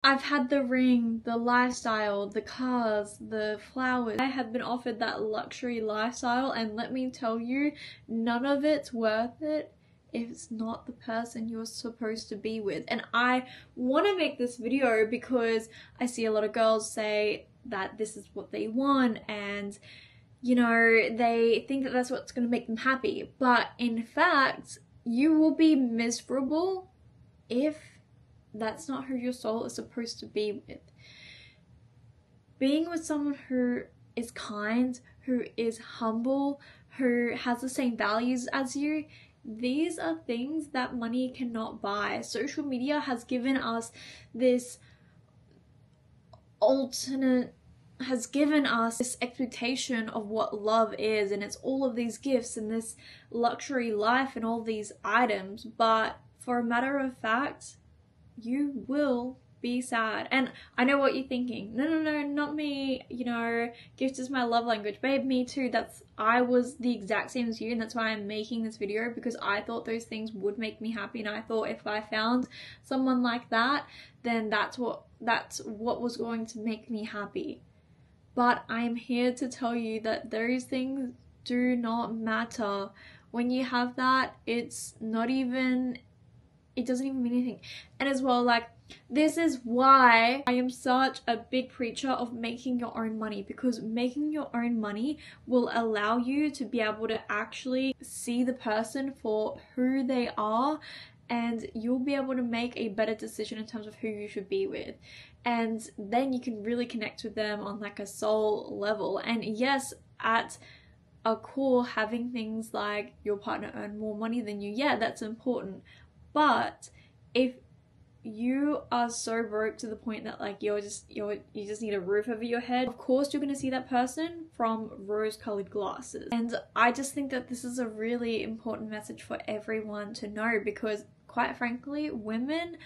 I've had the ring, the lifestyle, the cars, the flowers. I have been offered that luxury lifestyle, and let me tell you, none of it's worth it if it's not the person you're supposed to be with. And I want to make this video because I see a lot of girls say that this is what they want, and you know, they think that that's what's going to make them happy. But in fact, you will be miserable if that's not who your soul is supposed to be with. Being with someone who is kind, who is humble, who has the same values as you, these are things that money cannot buy. Social media has given us this expectation of what love is, and it's all of these gifts and this luxury life and all these items. But for a matter of fact, you will be sad. And I know what you're thinking. No, not me. You know, gift is my love language. Babe, me too. I was the exact same as you, and that's why I'm making this video, because I thought those things would make me happy, and I thought if I found someone like that, then that's what was going to make me happy. But I am here to tell you that those things do not matter. When you have that, it doesn't even mean anything. And as well, like, this is why I am such a big preacher of making your own money, because making your own money will allow you to be able to actually see the person for who they are, and you'll be able to make a better decision in terms of who you should be with. And then you can really connect with them on like a soul level. And yes, at a core, having things like your partner earn more money than you, yeah, that's important. But if you are so broke to the point that like you just need a roof over your head, of course you're going to see that person from rose-colored glasses. And I just think that this is a really important message for everyone to know, because quite frankly, women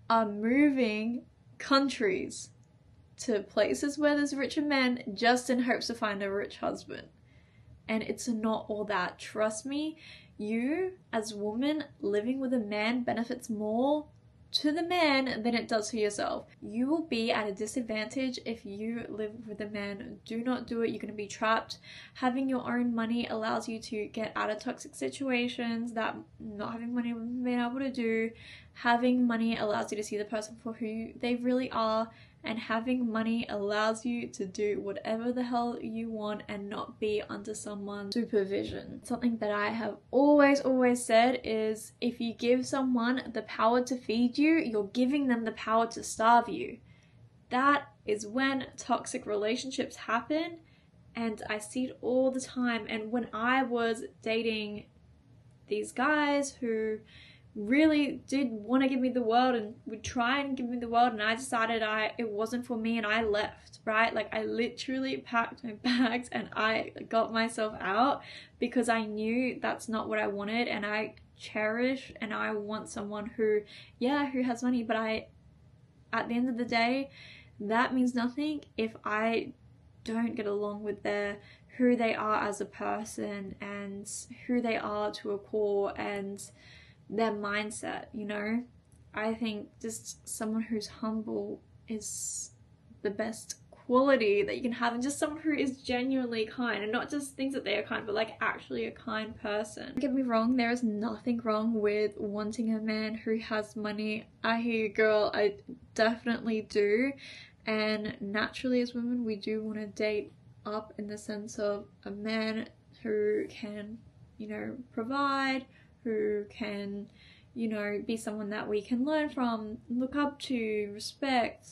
are moving countries to places where there's richer men just in hopes to find a rich husband. And it's not all that. Trust me, you as a woman living with a man benefits more to the man than it does to yourself. You will be at a disadvantage if you live with a man. Do not do it. You're going to be trapped. Having your own money allows you to get out of toxic situations that not having money wouldn't be able to do. Having money allows you to see the person for who they really are, and having money allows you to do whatever the hell you want and not be under someone's supervision. Something that I have always said is, if you give someone the power to feed you, you're giving them the power to starve you. That is when toxic relationships happen, and I see it all the time. And when I was dating these guys who really did want to give me the world and would try and give me the world, and I decided it wasn't for me, and I left, right? Like, I literally packed my bags and I got myself out, because I knew that's not what I wanted. And I cherish and I want someone who has money, but at the end of the day, that means nothing if I don't get along with who they are as a person and who they are to a core and their mindset, you know? I think just someone who's humble is the best quality that you can have, and just someone who is genuinely kind, and not just things that they are kind, but like actually a kind person. Don't get me wrong, there is nothing wrong with wanting a man who has money. I hear you, girl. I definitely do. And naturally, as women, we do want to date up in the sense of a man who can, you know, provide, who can, you know, be someone that we can learn from, look up to, respect,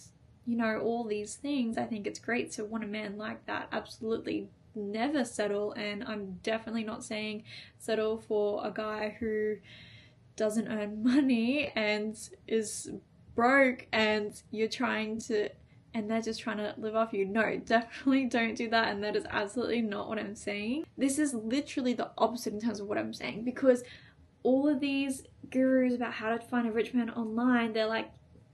you know, all these things. I think it's great to want a man like that. Absolutely never settle. And I'm definitely not saying settle for a guy who doesn't earn money and is broke and you're trying to, and they're just trying to live off you. No, definitely don't do that, and that is absolutely not what I'm saying. This is literally the opposite in terms of what I'm saying, because all of these gurus about how to find a rich man online, they're like,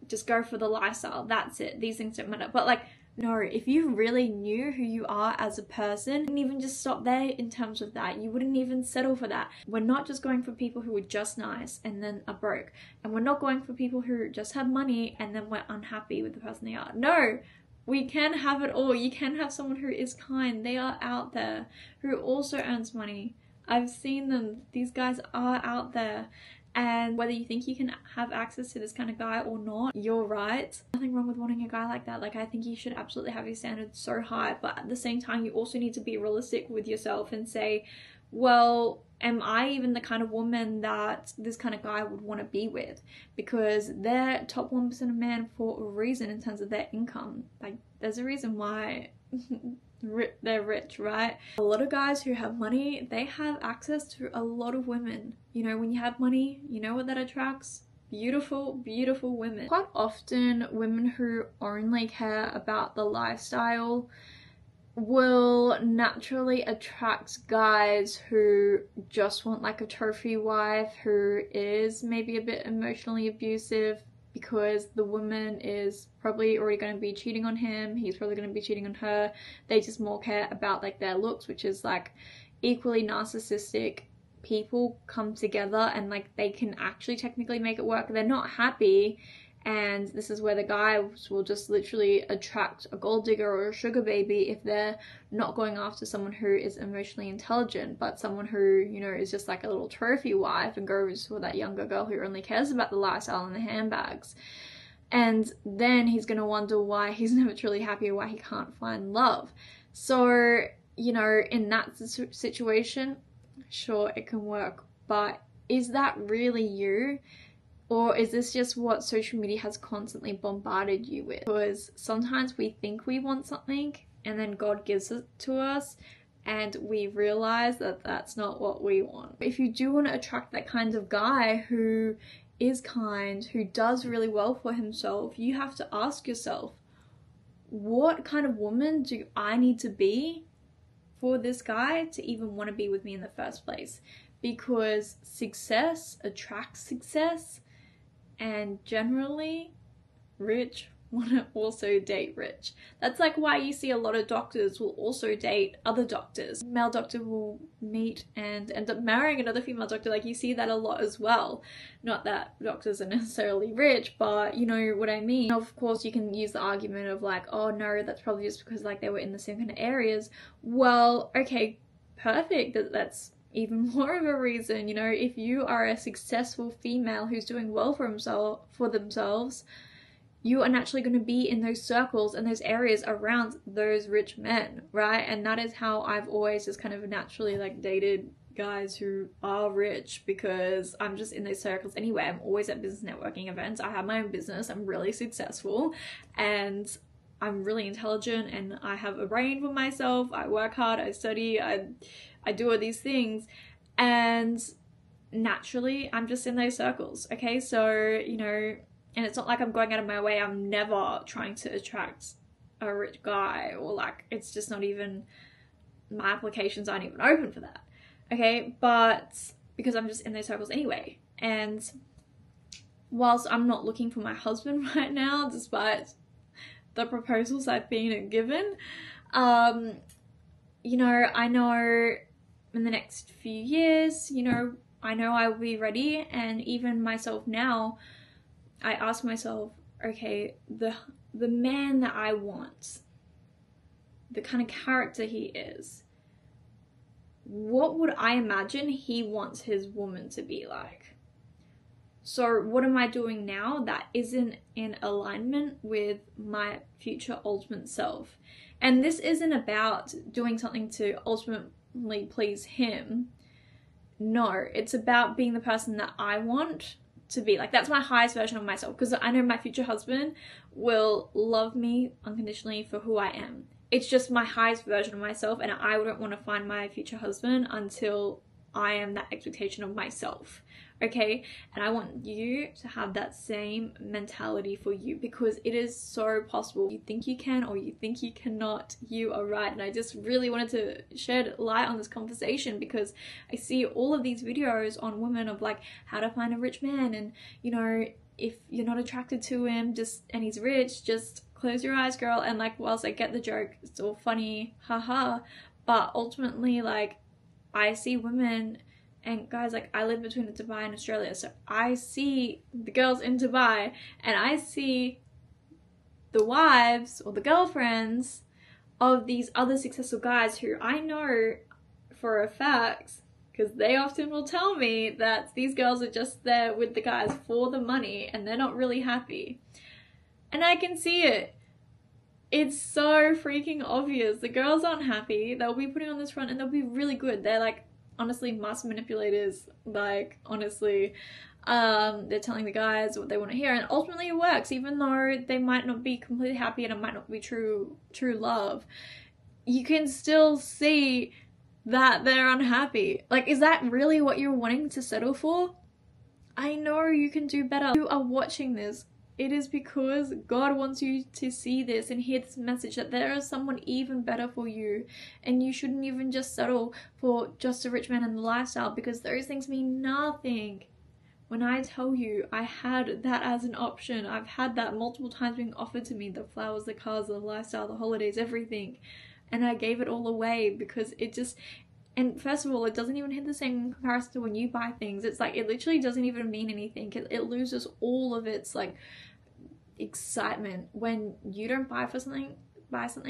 just go for the lifestyle, that's it, these things don't matter. But like, No, if you really knew who you are as a person, you wouldn't even just stop there in terms of that. You wouldn't even settle for that. We're not just going for people who are just nice and then are broke. And we're not going for people who just have money and then we're unhappy with the person they are. No, we can have it all. You can have someone who is kind. They are out there, who also earns money. I've seen them. These guys are out there. And whether you think you can have access to this kind of guy or not, you're right. Nothing wrong with wanting a guy like that. Like, I think you should absolutely have your standards so high, but at the same time, you also need to be realistic with yourself and say, well, am I even the kind of woman that this kind of guy would want to be with? Because they're top 1% of men for a reason in terms of their income. Like, there's a reason why they're rich, right? A lot of guys who have money, they have access to a lot of women. You know, when you have money, you know what that attracts? Beautiful, beautiful women. Quite often, women who only care about the lifestyle will naturally attract guys who just want like a trophy wife, who is maybe a bit emotionally abusive, because the woman is probably already going to be cheating on him, he's probably going to be cheating on her. They just more care about like their looks, which is like equally narcissistic. People come together and like they can actually technically make it work. They're not happy, and this is where the guys will just literally attract a gold digger or a sugar baby if they're not going after someone who is emotionally intelligent, but someone who, you know, is just like a little trophy wife and goes for that younger girl who only cares about the lifestyle and the handbags. And then he's going to wonder why he's never truly happy or why he can't find love. So, you know, in that situation, sure, it can work, but is that really you? Or is this just what social media has constantly bombarded you with? Because sometimes we think we want something and then God gives it to us and we realize that that's not what we want. If you do want to attract that kind of guy who is kind, who does really well for himself, you have to ask yourself, what kind of woman do I need to be for this guy to even want to be with me in the first place? Because success attracts success. And generally, rich want to also date rich. That's like why you see a lot of doctors will also date other doctors. Male doctor will meet and end up marrying another female doctor. Like, you see that a lot as well. Not that doctors are necessarily rich, but you know what I mean. Of course, you can use the argument of like, oh no, that's probably just because like they were in the same kind of areas. Well, okay, perfect. That's even more of a reason. You know, if you are a successful female who's doing well for themselves, you are naturally going to be in those circles and those areas around those rich men, right? And that is how I've always just kind of naturally like dated guys who are rich, because I'm just in those circles anyway. I'm always at business networking events. I have my own business. I'm really successful and I'm really intelligent and I have a brain for myself. I work hard, I study, I do all these things, and naturally I'm just in those circles, okay? So, you know, and it's not like I'm going out of my way. I'm never trying to attract a rich guy, or like, it's just not even, my applications aren't even open for that, okay? But because I'm just in those circles anyway. And whilst I'm not looking for my husband right now, despite the proposals I've been given, you know, I know in the next few years, you know, I know I will be ready. And even myself now, I ask myself, okay, the man that I want, the kind of character he is, what would I imagine he wants his woman to be like? So what am I doing now that isn't in alignment with my future ultimate self? And this isn't about doing something to ultimately please him. No, it's about being the person that I want to be. Like, that's my highest version of myself, because I know my future husband will love me unconditionally for who I am. It's just my highest version of myself, and I wouldn't want to find my future husband until I am that expectation of myself, okay? And I want you to have that same mentality for you, because it is so possible. You think you can, or you think you cannot, you are right. And I just really wanted to shed light on this conversation, because I see all of these videos on women of like how to find a rich man, and you know, if you're not attracted to him and he's rich, just close your eyes, girl. And like, whilst I get the joke, it's all funny, haha, but ultimately, like, I see women and guys, like, I live between Dubai and Australia, so I see the girls in Dubai and I see the wives or the girlfriends of these other successful guys who I know for a fact, because they often will tell me that these girls are just there with the guys for the money and they're not really happy. And I can see it. It's so freaking obvious. The girls aren't happy. They'll be putting on this front and they'll be really good. They're like, honestly, master manipulators. Like, honestly, they're telling the guys what they want to hear, and ultimately it works, even though they might not be completely happy and it might not be true love. You can still see that they're unhappy. Like, is that really what you're wanting to settle for? I know you can do better. You are watching this. It is because God wants you to see this and hear this message that there is someone even better for you, and you shouldn't even just settle for just a rich man and the lifestyle, because those things mean nothing. When I tell you, I had that as an option. I've had that multiple times being offered to me, the flowers, the cars, the lifestyle, the holidays, everything. And I gave it all away because it just, and first of all, it doesn't even hit the same in comparison to when you buy things. It's like, it literally doesn't even mean anything. It loses all of its like excitement when you don't buy something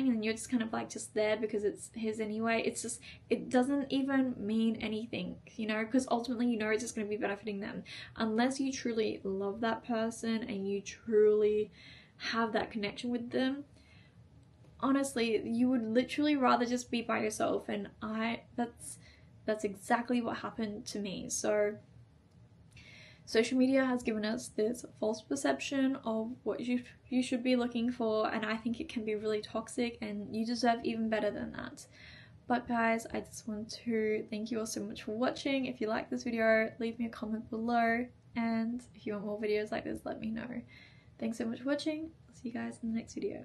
and you're just kind of like just there because it's his anyway. It's just, it doesn't even mean anything, you know, because ultimately you know it's just going to be benefiting them. Unless you truly love that person and you truly have that connection with them, honestly, you would literally rather just be by yourself. And that's exactly what happened to me. So social media has given us this false perception of what you should be looking for, and I think it can be really toxic, and you deserve even better than that. But guys, I just want to thank you all so much for watching. If you like this video, leave me a comment below, and if you want more videos like this, let me know. Thanks so much for watching. I'll see you guys in the next video.